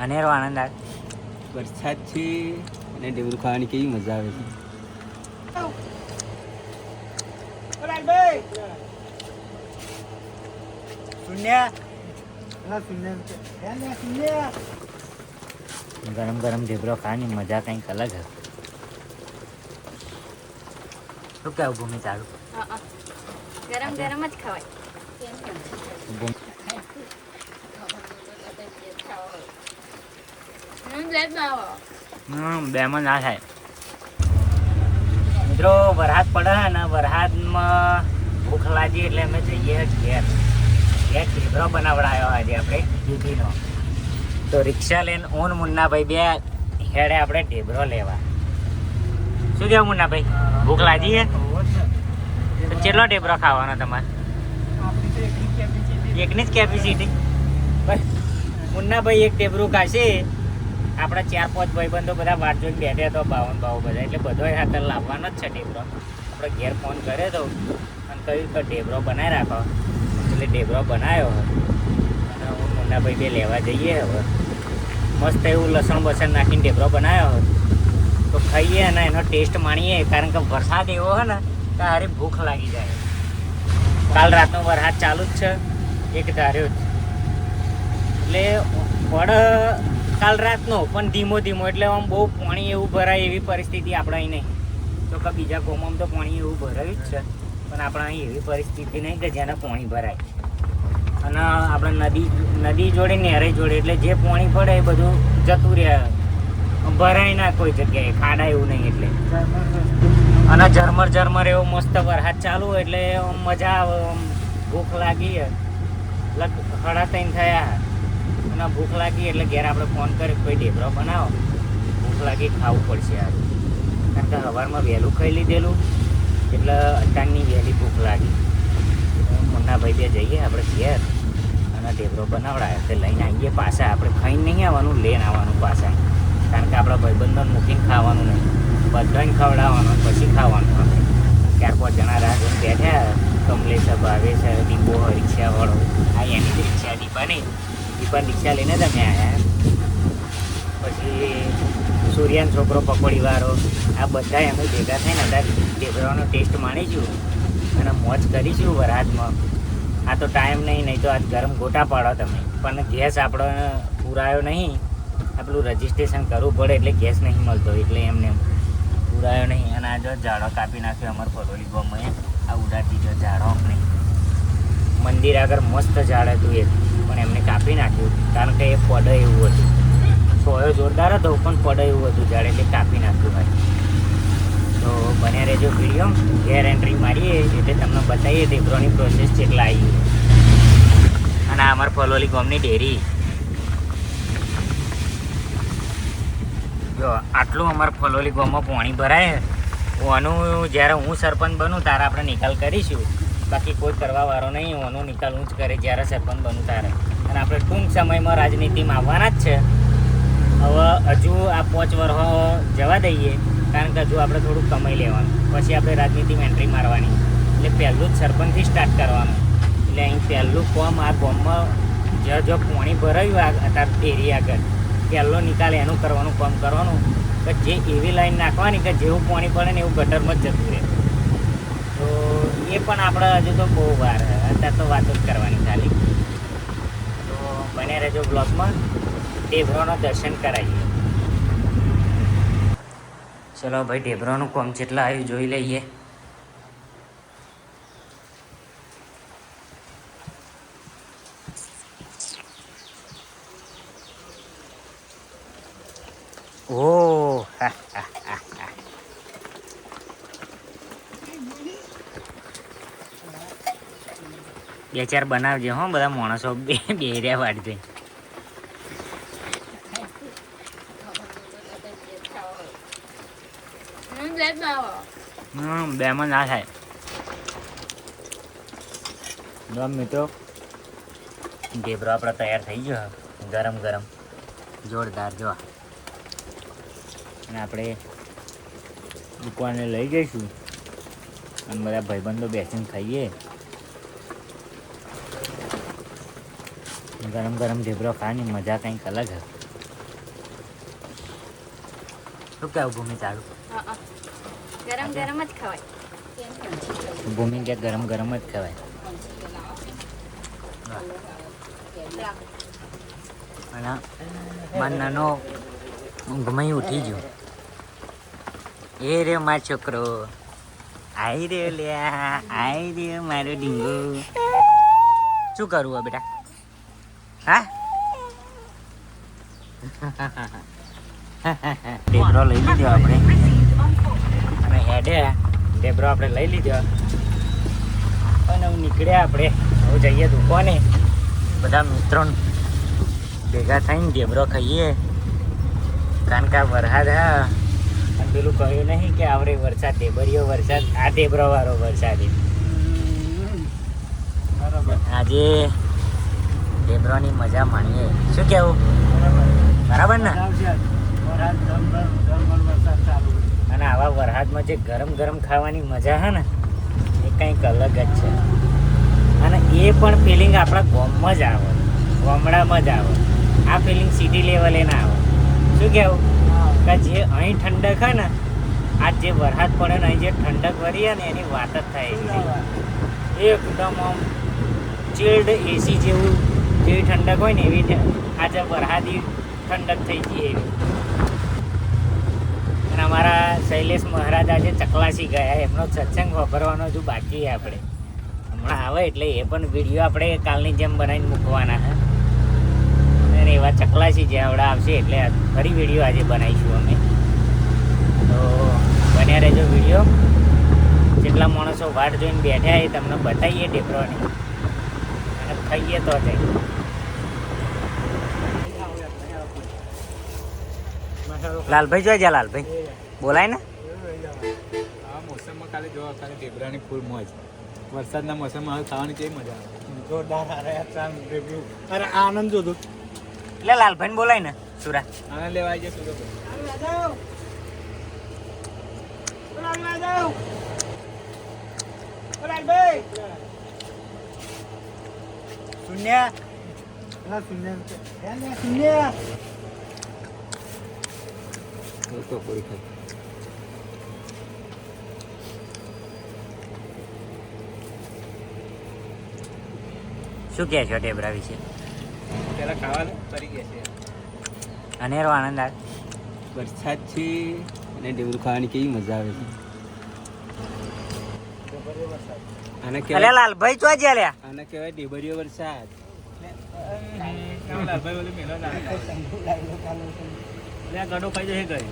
અનેરો આનંદ આવે. વરસાદ છે અને ઢેબરું ખાવાની કેવી મજા આવે છે. ગરમ ગરમ ઢેબરો ખાવાની મજા કંઈક અલગ હશે. શું કેવું ભૂમિ તારું? ગરમ ગરમ જ ખવાય. બેમાં ના થાય. મિત્રો વરસાદ પડે ને વરસાદમાં ભૂખ લાગી એટલે અમે જઈએ ઘેર. ઘેર ઢેબરો બનાવડાયો આજે આપણે દૂધીનો. તો રિક્ષા લઈને ઓન મુન્નાભાઈ બે હેડે આપણે ઢેબરો લેવા. શું કેવું મુન્નાભાઈ, ભૂખ લાગી છે? તો કેટલો ઢેબરો ખાવાનો તમારે? એકની જ કેપેસિટી. મુન્નાભાઈ એક ઢેબરું ખાશે, આપણા 4-5 ભાઈબંધો બધા વાટ જોઈને બેઠા તો બાવન બધા, એટલે બધો હાથે લાવવાનો જ છે ઢેબરો. આપણે ઘેર ફોન કર્યો તો અને કહ્યું કે ઢેબરો બનાવી રાખો, એટલે ઢેબરો બનાવ્યો અને હું મુન્નાભાઈ બે લેવા જઈએ. હવે મસ્ત એવું લસણ બસણ નાખીને ઢેબરો બનાવ્યો તો ખાઈએ અને એનો ટેસ્ટ માણીએ, કારણ કે વરસાદ એવો હોય ને કે હારી ભૂખ લાગી જાય. કાલ રાતનો વરસાદ ચાલુ જ છે, એક ધાર્યો જ, એટલે પડ કાલ રાતનો પણ ધીમો ધીમો, એટલે આમ બહુ પાણી એવું ભરાય એવી પરિસ્થિતિ આપણે અહીં નહીં. તો કે બીજા ગામમાં તો પાણી એવું ભરાયું જ છે, પણ આપણે અહીં એવી પરિસ્થિતિ નહીં કે જેને પાણી ભરાય. અને આપણે નદી જોડે નહેરે જોડે, એટલે જે પાણી પડે એ બધું જતું રહે, ભરાય ના કોઈ જગ્યાએ, ખાડા એવું નહીં. એટલે અને ઝરમર એવો મસ્ત વરસાદ ચાલુ, એટલે મજા આવે. ભૂખ લાગી, 3:30 થયા અને ભૂખ લાગી એટલે ઘેર આપણે ફોન કર્યો કોઈ ઢેબરો બનાવો, ભૂખ લાગી, ખાવું પડશે યાર. કારણ કે સવારમાં વહેલું ખાઈ લીધેલું એટલે અટાણની વહેલી ભૂખ લાગી. મુન્નાભાઈ બે જઈએ આપણે ઘેર અને ઢેબરો બનાવડાય તે લઈને આવીએ પાછા. આપણે ખાઈને નહીં આવવાનું, લઈને આવવાનું પાછા, કારણ કે આપણા ભાઈબંધોને મૂકીને ખાવાનું નહીં, બધાને ખવડાવવાનું પછી ખાવાનું. આપણે 4-5 જણા રાહ જોઈને બેઠા, કમલેશ, ભાવેશ, દીપો, રિક્ષાવાળો, આ એની જ રિક્ષા દીપાની, દીપા રિક્ષા લઈને જ અમે આવ્યા. પછી સૂર્યાન છોકરો પકોડીવાળો, આ બધા અમે ભેગા થઈને અત્યારે ઢેબરાનો ટેસ્ટ માણીશું અને મોજ કરીશું વરસાદમાં. આ તો ટાઈમ નહીં તો આજ ગરમ ગોટા પાડો તમે, પણ ગેસ આપણો પૂરાયો નહીં. આપણું રજિસ્ટ્રેશન કરવું પડે એટલે ગેસ નહીં મળતો, એટલે એમને પૂરાયો નહીં. અને આ જો ઝાડો કાપી નાખ્યો અમારે ફરોલી ગામમાં, આ ઉડાડી જો ઝાડો આપણે મંદિર આગળ મસ્ત ઝાડ હતું એક, પણ એમને કાપી નાખ્યું કારણ કે એ પડે એવું હતું. સોયો જોરદાર હતો પણ પડે એવું હતું ઝાડ, એટલે કાપી નાખ્યું ભાઈ. તો બને રહેજો વિડીયો, ઘેર એન્ટ્રી મારીએ એટલે તમને બતાવીએ ઢેબરોની પ્રોસેસ કેટલા આવી. અને આ અમારે ફલોલી ગામની ડેરી, જો આટલું અમારે ફલોલી ગામમાં પાણી ભરાય. ઓનું જ્યારે હું સરપંચ બનું ત્યારે આપણે નિકાલ કરીશું, બાકી કોઈ કરવાવાળો નહીં. ઓનો નિકાલ હું જ કરે જ્યારે સરપંચ બનું ત્યારે. અને આપણે ટૂંક સમયમાં રાજનીતિમાં આવવાના જ છે. હવે હજુ આ 5 વર્ષ જવા દઈએ, કારણ કે હજુ આપણે થોડુંક કમાઈ લેવાનું, પછી આપણે રાજનીતિમાં એન્ટ્રી મારવાની. એટલે પહેલું જ સરપંચથી સ્ટાર્ટ કરવાનું. એટલે અહીં પહેલું ફોર્મ આ ગામમાં જો પાણી ભરાયું અત્યારે ડેરી આગળ, પહેલો નિકાલ એનું કરવાનું, કામ કરવાનું કે જે એવી લાઈન નાખવાની કે જેવું પાણી પડે ને એવું ગટરમાં જ જતું રહે. તો એ પણ આપણે હજુ તો બહુ વાર, અત્યારે તો વાતો જ કરવાની ખાલી. તો બને રહેજો બ્લોગમાં, ઢેબરોનો દર્શન કરાવીએ. ચલો ભાઈ, ઢેબરોનું કામ જેટલા આવ્યું જોઈ લઈએ. ઓહ, 2-4 બનાવજો હો, બધા માણસો બે રહ્યા વાટજે. બેમાં ના થાય. મિત્રો ઢેબરો આપણો તૈયાર થઈ ગયો, ગરમ ગરમ જોરદાર. જો અને આપણે દુકાને લઈ જઈશું અને બધા ભાઈબંધો બેસીને ખાઈએ. ગરમ ગરમ ઢેબરો ખાવાની મજા કંઈક અલગ હશે. શું કેવું ભૂમિ તારું? હા, ગરમ ગરમ જ ખવાય. ભૂમિ કે ગરમ ગરમ જ ખવાય. અને મારો નાનો ઊંઘમાં ઉઠી ગયો. એ રે મારો છોકરો આઈ રહ્યો લ્યા, આઈ રહ્યો મારો ડીંગો. શું કરવું હવે બેટા? હા ઢેબરો લઈ લીધો આપણે અને હેડે ઢેબરો આપણે લઈ લીધો અને હવે નીકળ્યા આપણે. હવે જઈએ દુકાને બધા મિત્રો ભેગા થઈને ઢેબરો ખાઈએ. કારણ કે આ વરસાદ હા અને પેલું કહ્યું નહીં કે આવડે વરસાદ ઢેબરીયો વરસાદ, આ ઢેબરો વાળો વરસાદ. આજે ઢેબરોની મજા માણીએ. શું કેવું? બરાબર ને? અને આવા વરસાદમાં જે ગરમ ગરમ ખાવાની મજા છે ને એ કંઈક અલગ જ છે. અને એ પણ ફિલિંગ આપણા ગામમાં જ આવે, ગામડામાં જ આવે. આ ફિલિંગ સિટી લેવલે ના આવે. શું કહેવું? કે જે અહીં ઠંડક છે ને, આ જે વરસાદ પડે ને અહીં જે ઠંડક વળી ને એની વાત જ થાય એવી. એકદમ આમ ચિલ્ડ એસી જેવું જેવી ઠંડક હોય ને એવી આજે વરસાદી ઠંડક થઈ ગઈ એવી. અને અમારા શૈલેષ મહારાજ આજે ચકલાસી ગયા, એમનો સત્સંગ વાપરવાનો હજુ બાકી આપણે. હમણાં આવે એટલે એ પણ વિડીયો આપણે કાલની જેમ બનાવીને મૂકવાના છે. અને એવા ચકલાસી જે આવડા આવશે એટલે ફરી વિડીયો આજે બનાવીશું અમે. તો બન્યા રહેજો વિડીયો. જેટલા માણસો વાટ જોઈને બેઠા એ તમને બતાવીએ ઢેબરોની અને ખાઈએ તો જાય. લાલભાઈ જોઈ જા, લાલભાઈ બોલાય ને. આ મોસમમાં કાલે જોવા કાલે ઢેબરાની ફૂલ મોજ. વરસાદના મોસમમાં હવે ખાવાની કેવી મજા આવે. જોરદાર. અરે આનંદ જોતો. એટલે લાલભાઈ બોલાય ને સુરા. આનંદ લેવા આવી જાય શૂન્ય તો પૂરી ખાઈ. શું કહે છો ઢેબરા વિશે? પેલા ખાવાનું ફરી ગયા છે. અનેરો આનંદ આવે. વરસાદ છે અને ઢેબરું ખાવાની કેવી મજા આવે છે. આને અલે કહેવાય લાલભાઈ ચો જ્યાં લ્યા. આને કહેવાય ઢેબરીયો વરસાદ. લાલભાઈ બોલે મેલો ગડો ખાઈ જશે ગઈ.